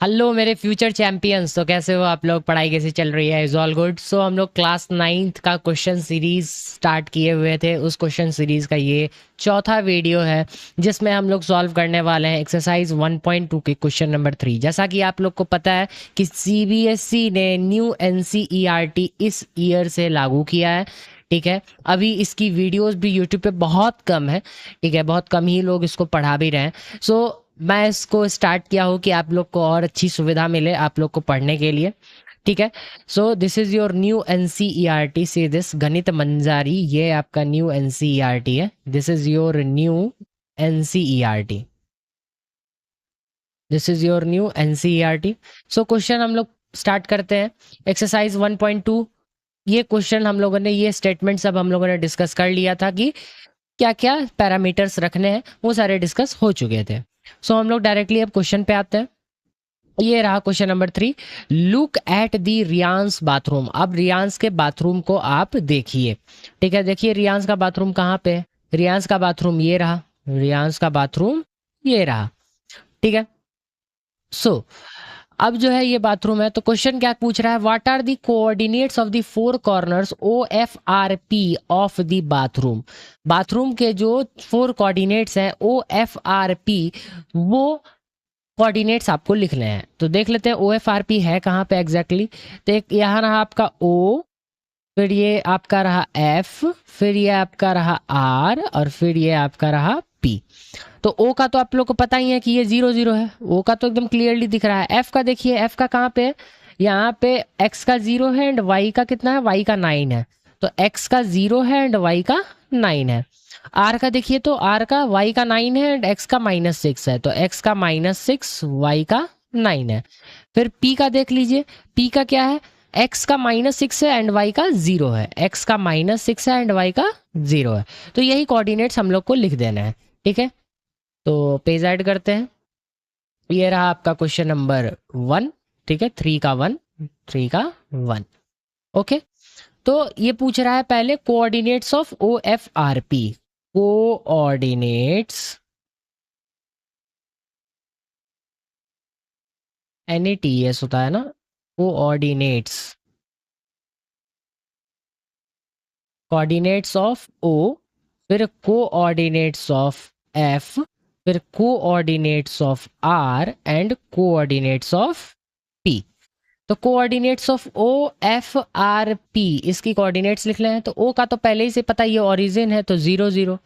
Hello मेरे future champions. तो कैसे हो आप लोग? पढ़ाई कैसी चल रही है? Is all good. सो हम लोग क्लास 9th का क्वेश्चन सीरीज स्टार्ट किए हुए थे। उस क्वेश्चन सीरीज का ये चौथा वीडियो है जिसमें हम लोग सॉल्व करने वाले हैं एक्सरसाइज 1.2 के क्वेश्चन नंबर 3। जैसा कि आप लोग को पता है कि सीबीएसई ने न्यू एनसीईआरटी इस ईयर से लागू किया है। ठीक है, अभी इसकी वीडियोस भी यूट्यूब पे बहुत कम है। ठीक है, बहुत कम ही लोग इसको पढ़ा भी रहे हैं। सो मैं इसको स्टार्ट किया हूँ कि आप लोग को और अच्छी सुविधा मिले आप लोग को पढ़ने के लिए। ठीक है, so this is your new NCERT. See this गणित मंजारी, ये आपका न्यू एनसीईआरटी है। This is your new NCERT. This is your new NCERT. So question हम लोग स्टार्ट करते हैं। एक्सरसाइज 1.2, ये क्वेश्चन हम लोगों ने, ये स्टेटमेंट सब हम लोगों ने डिस्कस कर लिया था कि क्या क्या पैरामीटर्स रखने हैं, वो सारे डिस्कस हो चुके थे। सो हम लोग डायरेक्टली अब क्वेश्चन पे आते हैं। ये रहा question number 3। Look at the Riyan's bathroom. अब रियांस के बाथरूम को आप देखिए। ठीक है, देखिए रियांस का बाथरूम कहाँ पे है। रियांस का बाथरूम ये रहा, रियांस का बाथरूम ये रहा। ठीक है, सो अब जो है ये बाथरूम है। तो क्वेश्चन क्या पूछ रहा है, what are the coordinates of the four corners O F R P of the bathroom. Bathroom के जो फोर कोऑर्डिनेट्स हैं ओ एफ आर पी, वो कोऑर्डिनेट्स आपको लिखने हैं। तो देख लेते हैं ओ एफ आर पी है कहाँ पे एग्जैक्टली। तो एक यहाँ रहा आपका ओ, फिर ये आपका रहा एफ, फिर ये आपका रहा आर, और फिर ये आपका रहा पी। तो ओ का तो आप लोग को पता ही है कि ये 0 0 है। ओ का तो एकदम क्लियरली दिख रहा है। एफ का देखिए, एफ का कहाँ पे है, यहाँ पे एक्स का 0 है एंड वाई का कितना है, वाई का 9 है। तो एक्स का 0 है एंड वाई का 9 है। आर का देखिए, तो आर का वाई का 9 है एंड एक्स का -6 है। तो एक्स का -6, वाई का 9 है। फिर पी का देख लीजिए, पी का क्या है, एक्स का -6 है एंड वाई का 0 है। एक्स का -6 है एंड वाई का 0 है। तो यही कोऑर्डिनेट्स हम लोग को लिख देना है। ठीक है, तो पेज ऐड करते हैं। ये रहा आपका क्वेश्चन नंबर 1। ठीक है, 3 का 1, 3 का 1। ओके, तो ये पूछ रहा है पहले coordinates of O F R P. Coordinates, NATS होता है ना, कोऑर्डिनेट्स, कोऑर्डिनेट्स ऑफ ओ, फिर कोऑर्डिनेट्स ऑफ एफ, फिर coordinates of R and coordinates of P. तो coordinates of O F R P, इसकी कोऑर्डिनेट्स लिख लें। तो ओ का तो पहले ही से पता, ये ओरिजिन है तो 0 0।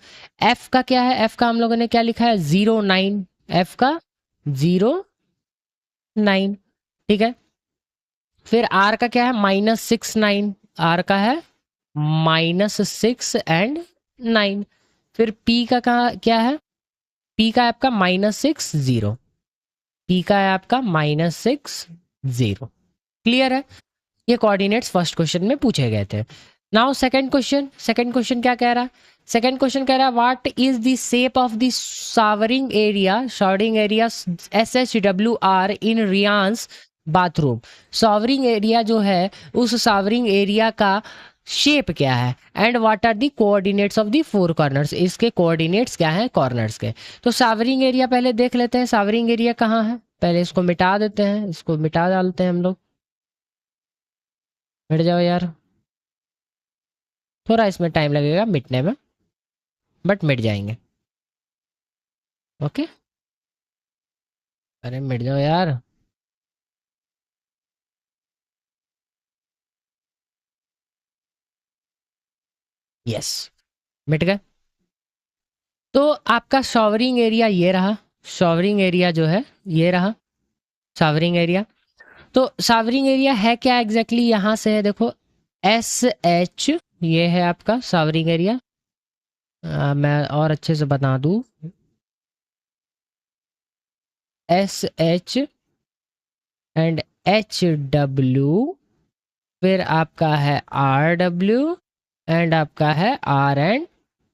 एफ का क्या है, एफ का हम लोगों ने क्या लिखा है, 0 9। एफ का 0 9। ठीक है, फिर आर का क्या है, -6 9। आर का है -6 एंड 9। फिर पी का कहा क्या है, पी का है आपका -6 0। पी का है आपका -6 0। क्लियर है, ये कोऑर्डिनेट्स फर्स्ट क्वेश्चन में पूछे गए थे। Now second question, second question क्या कह रहा है, सेकंड क्वेश्चन कह रहा है what is the shape of the showering area, showering area SHWR in Riyan's bathroom. Showering area जो है, उस शावरिंग एरिया का शेप क्या है, and what are the coordinates of the four corners, इसके कोऑर्डिनेट्स क्या हैं कॉर्नर्स के। तो शावरिंग एरिया पहले देख लेते हैं, शावरिंग एरिया कहाँ है। पहले इसको मिटा देते हैं, इसको मिटा डालते हैं हम लोग। मिट जाओ यार, थोड़ा इसमें टाइम लगेगा मिटने में, बट मिट जाएंगे। ओके, अरे मिट जाओ यार। यस, मिट गए। तो आपका शॉवरिंग एरिया ये रहा, शॉवरिंग एरिया जो है ये रहा शॉवरिंग एरिया। तो शॉवरिंग एरिया है क्या एग्जैक्टली, यहाँ से है देखो, SH, ये है आपका शॉवरिंग एरिया। मैं और अच्छे से बता दूं, SH एंड HW, फिर आपका है RW एंड आपका है R एंड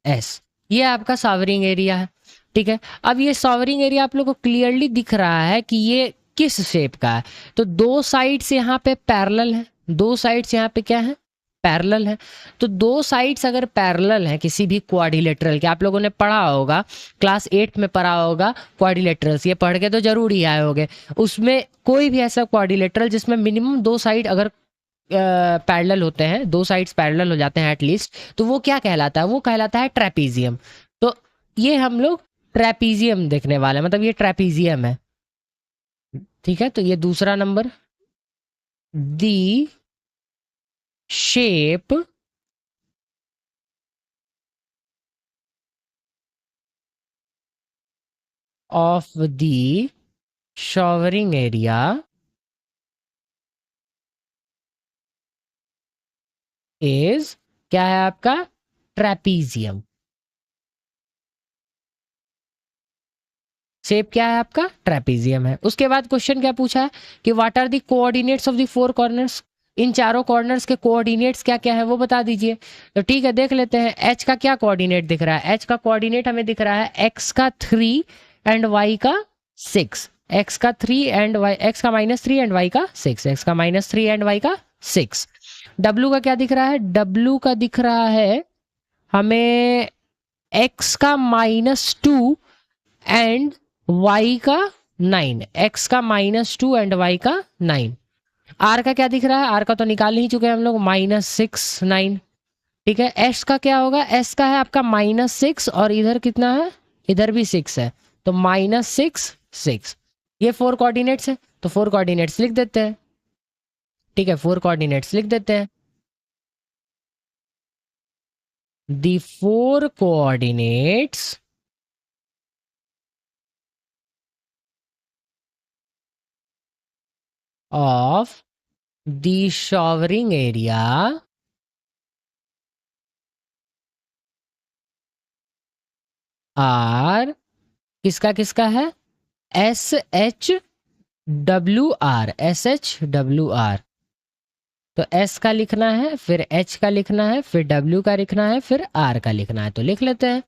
S। ये आपका सावरिंग एरिया है। ठीक है, अब ये सावरिंग एरिया आप लोग को क्लियरली दिख रहा है कि ये किस शेप का है। तो दो साइड्स यहाँ पे पैरेलल है, दो साइड्स यहाँ पे क्या है, पैरेलल है। तो दो साइड्स अगर पैरेलल हैं किसी भी क्वाड्रिलेटरल के, आप लोगों ने पढ़ा होगा, क्लास 8 में पढ़ा होगा क्वाड्रिलेटरल्स, ये पढ़ के तो जरूर ही आए होगे। उसमें कोई भी ऐसा क्वाड्रिलेटरल जिसमें मिनिमम दो साइड अगर पैरेलल होते हैं, दो साइड्स पैरेलल हो जाते हैं एटलीस्ट, तो वो क्या कहलाता है? वो कहलाता है ट्रेपीजियम। तो ये हम लोग ट्रेपीजियम देखने वाले हैं, मतलब ये ट्रेपीजियम है। ठीक है, तो ये दूसरा number, the shape of the showering area is, क्या है आपका? ट्रेपीजियम। शेप क्या है आपका? ट्रेपीजियम है। उसके बाद क्वेश्चन क्या पूछा है कि what are the coordinates of the four corners, इन चारों कॉर्नर्स के कोऑर्डिनेट्स क्या क्या है वो बता दीजिए। तो ठीक है, देख लेते हैं। एच का क्या कोऑर्डिनेट दिख रहा है? एच का कोऑर्डिनेट हमें दिख रहा है एक्स का 3 एंड वाई का 6। एक्स का 3 एंड वाई, एक्स का -3 एंड वाई का 6, एक्स का -3 एंड वाई का 6। डब्लू का क्या दिख रहा है? डब्लू का दिख रहा है हमें एक्स का -2 एंड y का 9, x का -2 एंड y का 9। r का क्या दिख रहा है? r का तो निकाल ही चुके हैं हम लोग, -6 9। ठीक है, s का क्या होगा? s का है आपका -6 और इधर कितना है? इधर भी 6 है, तो -6 6। ये फोर कोऑर्डिनेट्स है, तो फोर कोऑर्डिनेट्स लिख देते हैं। ठीक है, फोर कोऑर्डिनेट्स लिख देते हैं। The four coordinates of the showering area are, किसका किसका है? S H W R, S H W R. तो एस का लिखना है, फिर एच का लिखना है, फिर डब्ल्यू का लिखना है, फिर आर का लिखना है। तो लिख लेते हैं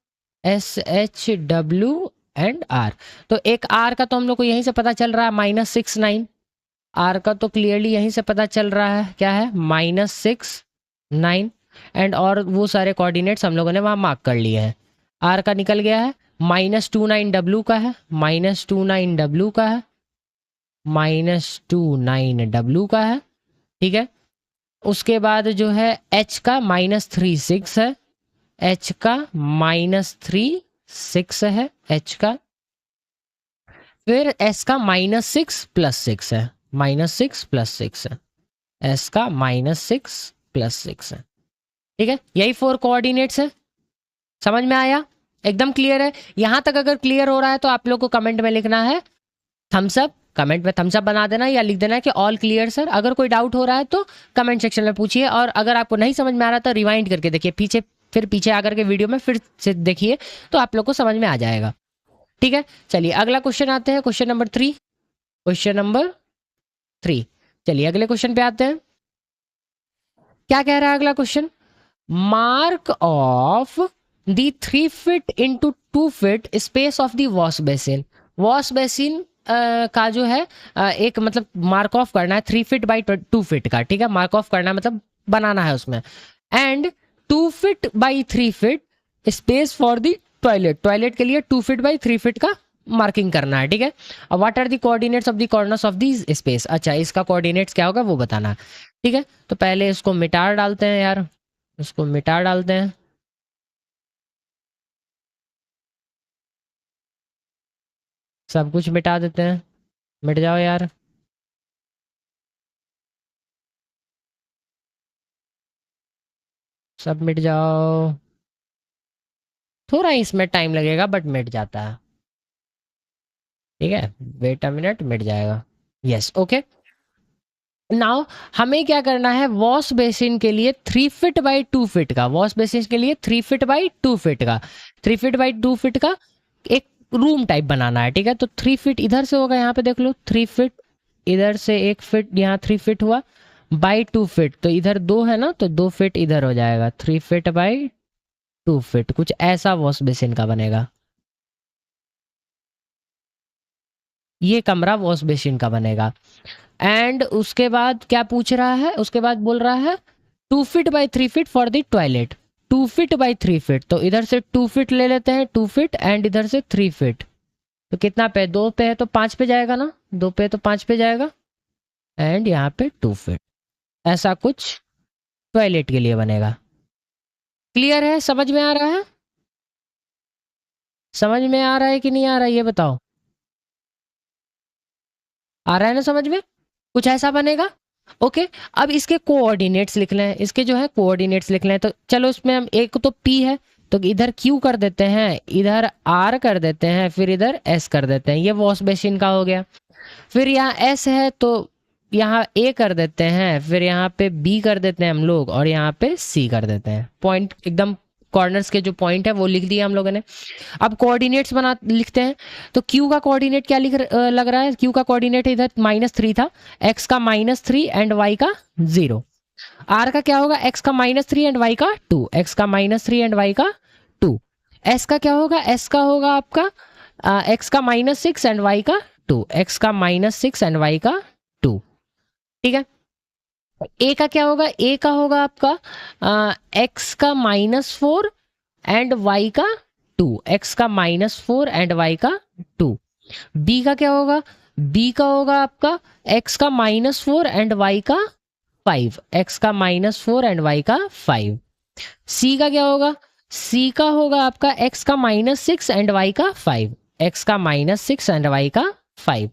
S H W and R. तो एक आर का तो हम लोग को यहीं से पता चल रहा है -6 9। आर का तो क्लियरली यहीं से पता चल रहा है, क्या है? -6 9। एंड और वो सारे कोऑर्डिनेट्स हम लोगों ने वहाँ मार्क कर लिए हैं। आर का निकल गया है, -29 डब्ल्यू का है, -29 डब्ल्यू का है, -29 डब्ल्यू का है। ठीक है, उसके बाद जो है एच का -36 है, एच का -36 है एच का। फिर एस का -6 + 6 है, -6 + 6 है, एस का -6 + 6 है। ठीक है, यही फोर कोऑर्डिनेट्स है। समझ में आया? एकदम क्लियर है? यहां तक अगर क्लियर हो रहा है तो आप लोग को कमेंट में लिखना है थम्स अप, कमेंट में थम्स अप बना देना या लिख देना कि ऑल क्लियर सर। अगर कोई डाउट हो रहा है तो कमेंट सेक्शन में पूछिए, और अगर आपको नहीं समझ में आ रहा तो रिवाइंड करके देखिए, पीछे फिर पीछे आकर के वीडियो में फिर से देखिए, तो आप लोग को समझ में आ जाएगा। ठीक है, चलिए अगला क्वेश्चन आते हैं, क्वेश्चन नंबर 3। क्वेश्चन नंबर 3, चलिए अगले क्वेश्चन पे आते हैं। क्या कह रहा है अगला question? Mark of the 3 feet into 2 feet space of the wash basin. Wash basin का जो है एक मतलब मार्क ऑफ करना है 3 फीट बाई 2 फीट का। ठीक है, मार्क ऑफ करना है मतलब बनाना है उसमें। And 2 feet by 3 feet space for the toilet, toilet के लिए 2 फीट बाई 3 फीट का मार्किंग करना है। ठीक है, what are the coordinates of the corners of this space. अच्छा, इसका कोऑर्डिनेट्स क्या होगा वो बताना है। ठीक है, तो पहले इसको मिटा डालते हैं यार, इसको मिटा डालते हैं। सब कुछ मिटा देते हैं, मिट जाओ यार। सब मिट जाओ। थोड़ा इसमें टाइम लगेगा बट मिट जाता है। ठीक है, वेट अ मिनट, मिट जाएगा। Yes, okay. नाउ हमें क्या करना है? वॉश बेसिन के लिए 3 फीट बाई 2 फीट का, वॉश बेसिन के लिए 3 फीट बाई 2 फीट का, 3 फीट बाई 2 फीट का एक रूम टाइप बनाना है। ठीक है, तो 3 फीट इधर से होगा, यहाँ पे देख लो 3 फीट इधर से, 1 फीट यहाँ 3 फीट हुआ बाई 2 फीट, तो इधर 2 है ना, तो 2 फीट इधर हो जाएगा, 3 फीट बाई 2 फीट, कुछ ऐसा वॉश बेसिन का बनेगा। ये कमरा वॉश बेसिन का बनेगा। एंड उसके बाद क्या पूछ रहा है? उसके बाद बोल रहा है 2 feet by 3 feet for the toilet, 2 feet by 3 feet, तो इधर से 2 फीट ले लेते हैं, 2 फीट एंड इधर से 3 फीट, तो कितना पे, 2 पे है तो 5 पे जाएगा ना, 2 पे तो 5 पे जाएगा एंड यहाँ पे 2 फीट, ऐसा कुछ टॉयलेट के लिए बनेगा। क्लियर है, समझ में आ रहा है, समझ में आ रहा है कि नहीं आ रहा है ये बताओ, आ रहा है ना समझ में, कुछ ऐसा बनेगा। ओके अब इसके कोऑर्डिनेट्स लिख लें, इसके जो है कोऑर्डिनेट्स लिख लें, तो चलो इसमें हम एक तो P है तो इधर Q कर देते हैं, इधर R कर देते हैं, फिर इधर S कर देते हैं, ये वॉश बेसिन का हो गया। फिर यहाँ S है तो यहाँ A कर देते हैं, फिर यहाँ पे B कर देते हैं हम लोग, और यहाँ पे C कर देते हैं। पॉइंट एकदम कॉर्नर्स के जो पॉइंट है वो लिख दिया हम लोगों ने। अब कोऑर्डिनेट्स बना लिखते हैं, तो Q का कोऑर्डिनेट क्या लग रहा है, Q का कोऑर्डिनेट इधर -3 था, X का -3 एंड Y का 0। R का क्या होगा, X का -3 एंड Y का 2, X का -3 एंड Y का 2। S का क्या होगा, S का होगा आपका X का -6 एंड Y का 2, X का -6 एंड Y का 2। ठीक है, A का क्या होगा, A का होगा आपका X का -4 एंड Y का 2, X का -4 एंड Y का 2। B का क्या होगा, B का होगा आपका X का -4 एंड Y का 5, X का -4 एंड Y का 5। C का क्या होगा, C का होगा आपका X का -6 एंड Y का 5, X का -6 एंड Y का 5।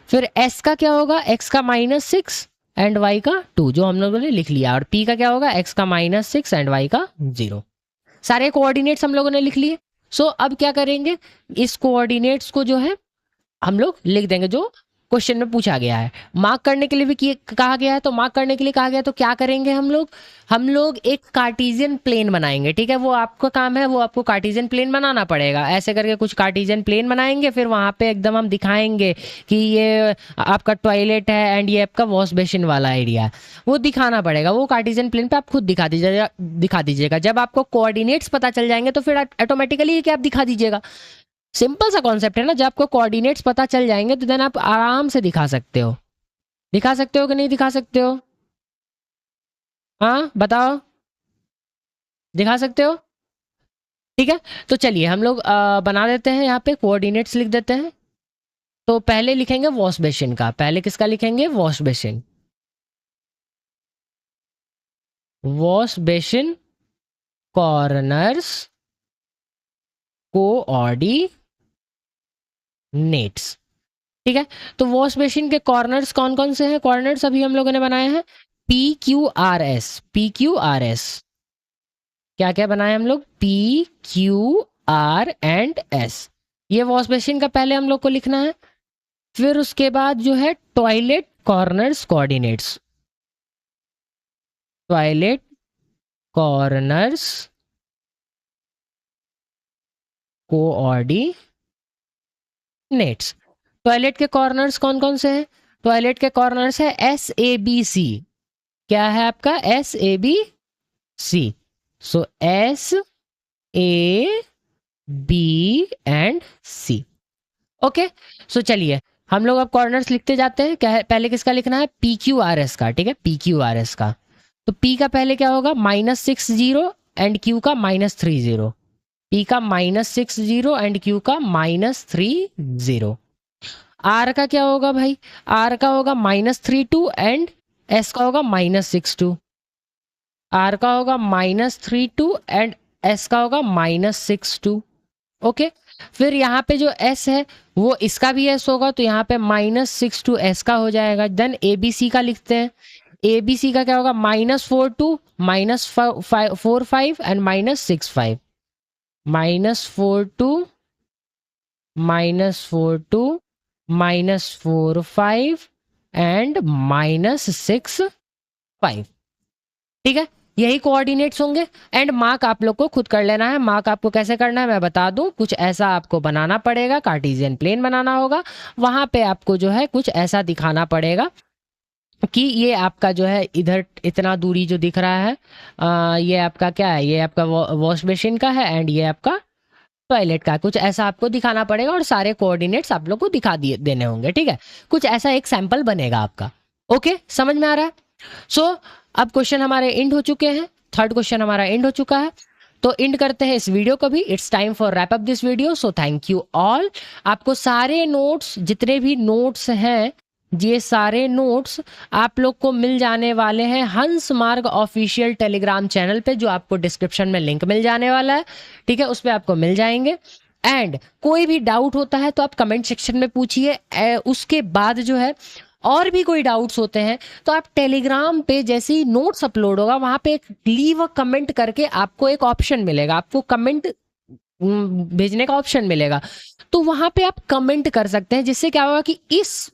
फिर S का क्या होगा, X का -6 एंड Y का 2, जो हम लोगों ने लिख लिया, और P का क्या होगा, X का -6 एंड Y का 0। सारे कोऑर्डिनेट्स हम लोगों ने लिख लिए। सो अब क्या करेंगे, इस कोऑर्डिनेट्स को जो है हम लोग लिख देंगे जो क्वेश्चन में पूछा गया है। मार्क करने के लिए भी कहा गया है, तो मार्क करने के लिए कहा गया है, तो क्या करेंगे हम लोग एक कार्टेशियन प्लेन बनाएंगे। ठीक है, वो आपका काम है, वो आपको कार्टेशियन प्लेन बनाना पड़ेगा। ऐसे करके कुछ कार्टेशियन प्लेन बनाएंगे, फिर वहां पे एकदम हम दिखाएंगे कि ये आपका टॉयलेट है एंड ये आपका वॉश बेसिन वाला एरिया है, वो दिखाना पड़ेगा। वो कार्टेशियन प्लेन पे आप खुद दिखा दीजिएगा। जब आपको कोऑर्डिनेट्स पता चल जाएंगे तो फिर ऑटोमेटिकली क्या आप दिखा दीजिएगा। सिंपल सा कॉन्सेप्ट है ना, जब आपको कोऑर्डिनेट्स पता चल जाएंगे तो देन आप आराम से दिखा सकते हो। दिखा सकते हो कि नहीं दिखा सकते हो, हाँ बताओ, दिखा सकते हो। ठीक है, तो चलिए हम लोग बना देते हैं, यहाँ पे कोऑर्डिनेट्स लिख देते हैं। तो पहले लिखेंगे वॉश बेसिन का, पहले किसका लिखेंगे, wash basin, wash basin corners coordinates. ठीक है, तो वॉश बेसिन के कॉर्नर्स कौन कौन से हैं, कॉर्नर्स अभी हम लोगों ने बनाए हैं PQRS, PQRS क्या क्या बनाए हम लोग, PQR एंड S। ये वॉश बेसिन का पहले हम लोग को लिखना है। फिर उसके बाद जो है toilet corners coordinates, toilet corners coordinates. Toilet के कॉर्नर्स कौन कौन से हैं, टॉयलेट के कॉर्नर्स है SABC। क्या है आपका, SABC। So SAB and C। Okay, so चलिए हम लोग अब कॉर्नर्स लिखते जाते हैं। क्या है, पहले किसका लिखना है, PQRS का। ठीक है, PQRS का, तो P का पहले क्या होगा, -60 एंड Q का -30, P का -60 एंड Q का -30। R का क्या होगा भाई, R का होगा -32 एंड S का होगा -62, R का होगा -32 एंड S का होगा -62। ओके, फिर यहाँ पे जो S है वो इसका भी S होगा, तो यहाँ पे -62 S का हो जाएगा। देन ABC का लिखते हैं, ABC का क्या होगा, -42 -45 एंड -65, -42 -42 -45 एंड -65। ठीक है, यही कोऑर्डिनेट्स होंगे। एंड मार्क आप लोग को खुद कर लेना है। मार्क आपको कैसे करना है मैं बता दूं, कुछ ऐसा आपको बनाना पड़ेगा, कार्टेशियन प्लेन बनाना होगा, वहां पे आपको जो है कुछ ऐसा दिखाना पड़ेगा कि ये आपका जो है इधर इतना दूरी जो दिख रहा है ये आपका क्या है, ये आपका वॉश बेसिन का है एंड ये आपका टॉयलेट का, कुछ ऐसा आपको दिखाना पड़ेगा और सारे कोऑर्डिनेट्स आप लोग को दिखा दिए देने होंगे। ठीक है, कुछ ऐसा एक सैंपल बनेगा आपका। ओके, समझ में आ रहा है। सो अब क्वेश्चन हमारे एंड हो चुके हैं, थर्ड क्वेश्चन हमारा एंड हो चुका है, तो एंड करते हैं इस वीडियो को भी। It's time for wrap up this video, so thank you all. आपको सारे नोट्स, जितने भी नोट्स हैं, ये सारे नोट्स आप लोग को मिल जाने वाले हैं हंस मार्ग ऑफिशियल टेलीग्राम चैनल पे, जो आपको डिस्क्रिप्शन में लिंक मिल जाने वाला है, ठीक है, उस पर आपको मिल जाएंगे। एंड कोई भी डाउट होता है तो आप कमेंट सेक्शन में पूछिए। उसके बाद जो है और भी कोई डाउट्स होते हैं तो आप टेलीग्राम पे जैसे ही नोट्स अपलोड होगा वहां पे एक लीव अ कमेंट करके आपको एक ऑप्शन मिलेगा, आपको कमेंट भेजने का ऑप्शन मिलेगा, तो वहां पे आप कमेंट कर सकते हैं, जिससे क्या होगा कि इस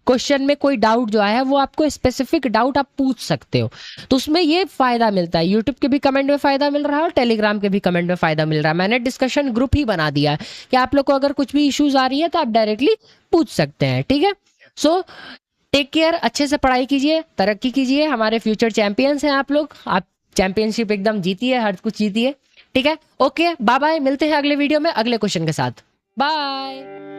क्वेश्चन में कोई डाउट जो आया है वो आपको स्पेसिफिक डाउट आप पूछ सकते हो। तो उसमें ये फायदा मिलता है, यूट्यूब के भी कमेंट में फायदा मिल रहा है और टेलीग्राम के भी कमेंट में फायदा मिल रहा है। मैंने डिस्कशन ग्रुप ही बना दिया है कि आप लोग को अगर कुछ भी इश्यूज आ रही है तो आप डायरेक्टली पूछ सकते हैं, ठीक है। सो टेक केयर, अच्छे से पढ़ाई कीजिए, तरक्की कीजिए, हमारे फ्यूचर चैंपियंस हैं आप लोग, आप चैंपियनशिप एकदम जीतिए, हर कुछ जीतिए, ठीक है। ओके, बाय बाय, मिलते हैं अगले वीडियो में अगले क्वेश्चन के साथ। बाय।